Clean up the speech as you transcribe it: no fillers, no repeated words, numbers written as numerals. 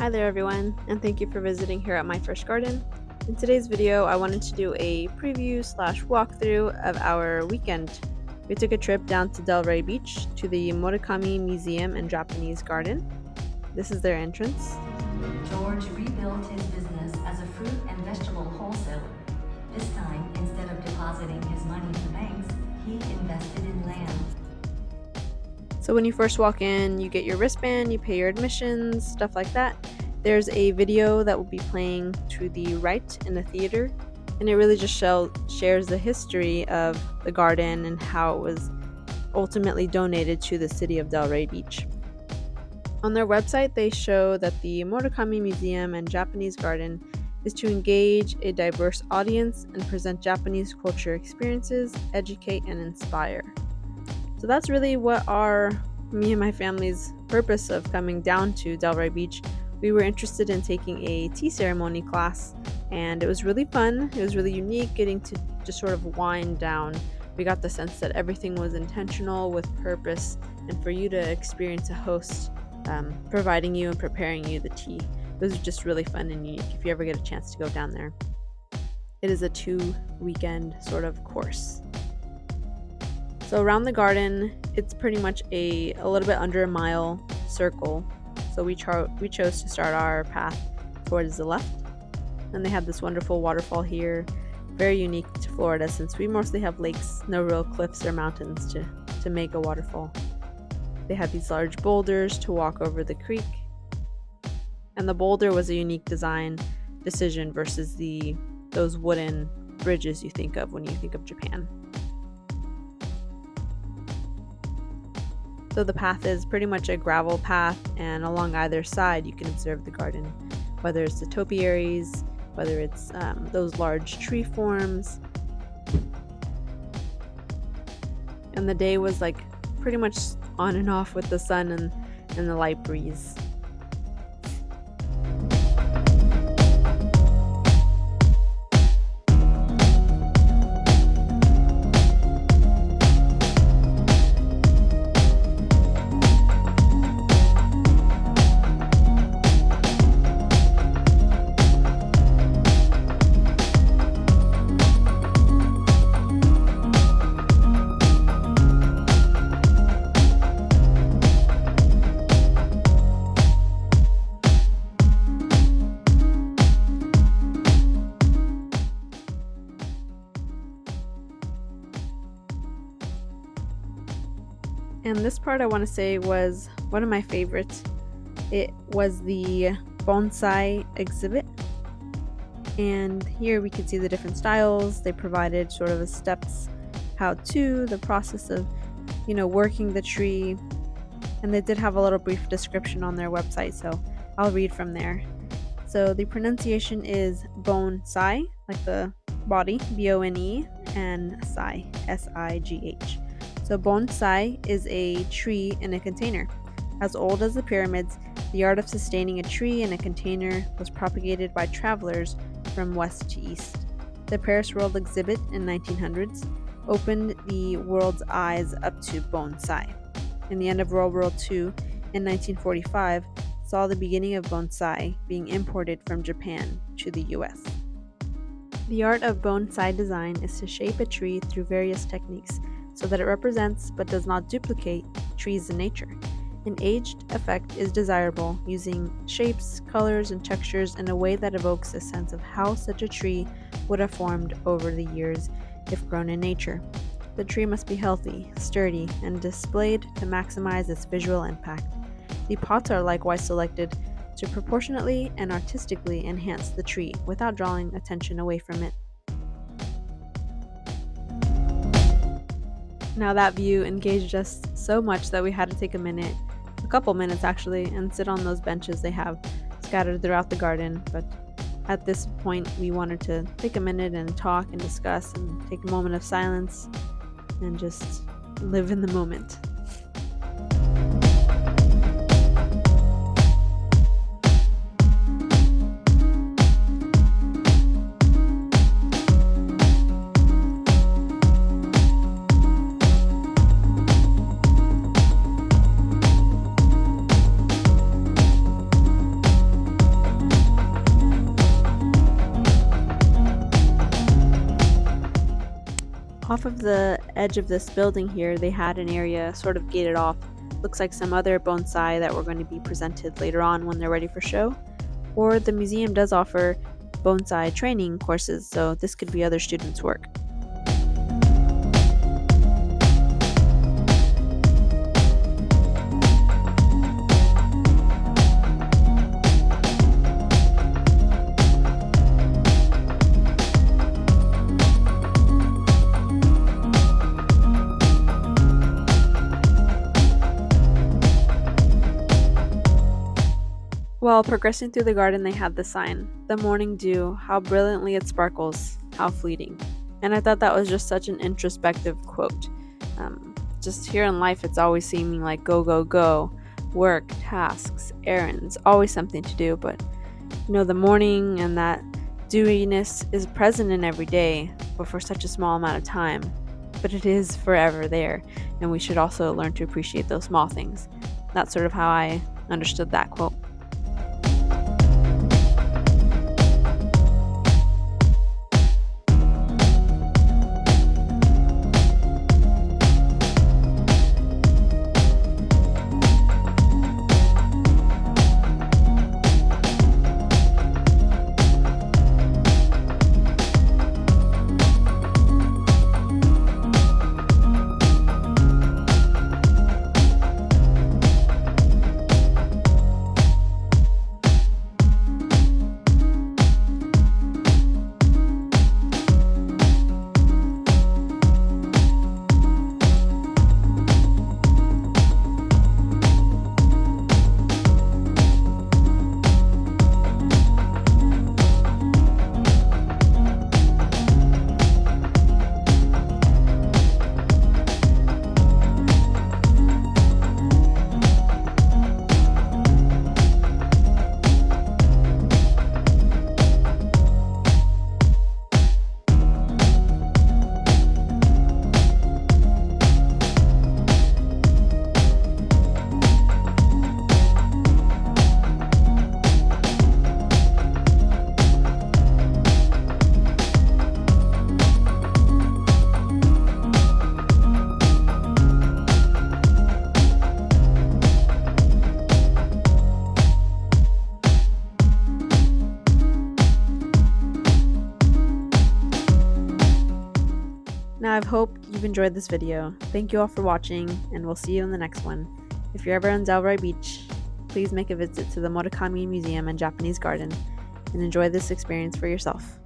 Hi there everyone, and thank you for visiting here at My First Garden. In today's video, I wanted to do a preview / walkthrough of our weekend. We took a trip down to Delray Beach to the Morikami Museum and Japanese Garden. This is their entrance. George rebuilt his business as a fruit and vegetable wholesaler. This time, instead of depositing his money to banks, he invested in land. So when you first walk in, you get your wristband, you pay your admissions, stuff like that. There's a video that will be playing to the right in the theater, and it really just shares the history of the garden and how it was ultimately donated to the city of Delray Beach. On their website, they show that the Morikami Museum and Japanese Garden is to engage a diverse audience and present Japanese culture experiences, educate, and inspire. So that's really what me and my family's purpose of coming down to Delray Beach. We were interested in taking a tea ceremony class, and it was really fun. It was really unique getting to just sort of wind down. We got the sense that everything was intentional with purpose, and for you to experience a host providing you and preparing you the tea. It was just really fun and unique if you ever get a chance to go down there. It is a 2-weekend sort of course. So around the garden, it's pretty much a little bit under a mile circle. So we chose to start our path towards the left. And they have this wonderful waterfall here, very unique to Florida since we mostly have lakes, no real cliffs or mountains to make a waterfall. They had these large boulders to walk over the creek. And the boulder was a unique design decision versus those wooden bridges you think of when you think of Japan. So the path is pretty much a gravel path, and along either side you can observe the garden, whether it's the topiaries, whether it's those large tree forms. And the day was like pretty much on and off with the sun and the light breeze. And this part I want to say was one of my favorites. It was the Bonsai exhibit. And here we could see the different styles. They provided sort of a steps how-to, the process of, working the tree. And they did have a little brief description on their website, so I'll read from there. So the pronunciation is bonsai, like the body, B-O-N-E, and sai, S-I-G-H. So bonsai is a tree in a container. As old as the pyramids, the art of sustaining a tree in a container was propagated by travelers from west to east. The Paris World Exhibit in 1900s opened the world's eyes up to bonsai. In the end of World War II in 1945 saw the beginning of bonsai being imported from Japan to the US. The art of bonsai design is to shape a tree through various techniques so that it represents but does not duplicate trees in nature. An aged effect is desirable, using shapes, colors, and textures in a way that evokes a sense of how such a tree would have formed over the years if grown in nature. The tree must be healthy, sturdy, and displayed to maximize its visual impact. The pots are likewise selected to proportionately and artistically enhance the tree without drawing attention away from it. Now that view engaged us so much that we had to take a couple minutes actually, and sit on those benches they have scattered throughout the garden. But at this point, we wanted to take a minute and talk and discuss and take a moment of silence and just live in the moment. Off of the edge of this building here, they had an area sort of gated off. Looks like some other bonsai that were going to be presented later on when they're ready for show. Or the museum does offer bonsai training courses, so this could be other students' work. While progressing through the garden, they had the sign, "The morning dew, how brilliantly it sparkles, how fleeting." And I thought that was just such an introspective quote. Just here in life, it's always seeming like go, go, go, work, tasks, errands, always something to do. But the morning and that dewiness is present in every day, but for such a small amount of time. But it is forever there, and we should also learn to appreciate those small things. That's sort of how I understood that quote. Now, I hope you've enjoyed this video. Thank you all for watching, and we'll see you in the next one. If you're ever in Delray Beach, please make a visit to the Morikami Museum and Japanese Garden and enjoy this experience for yourself.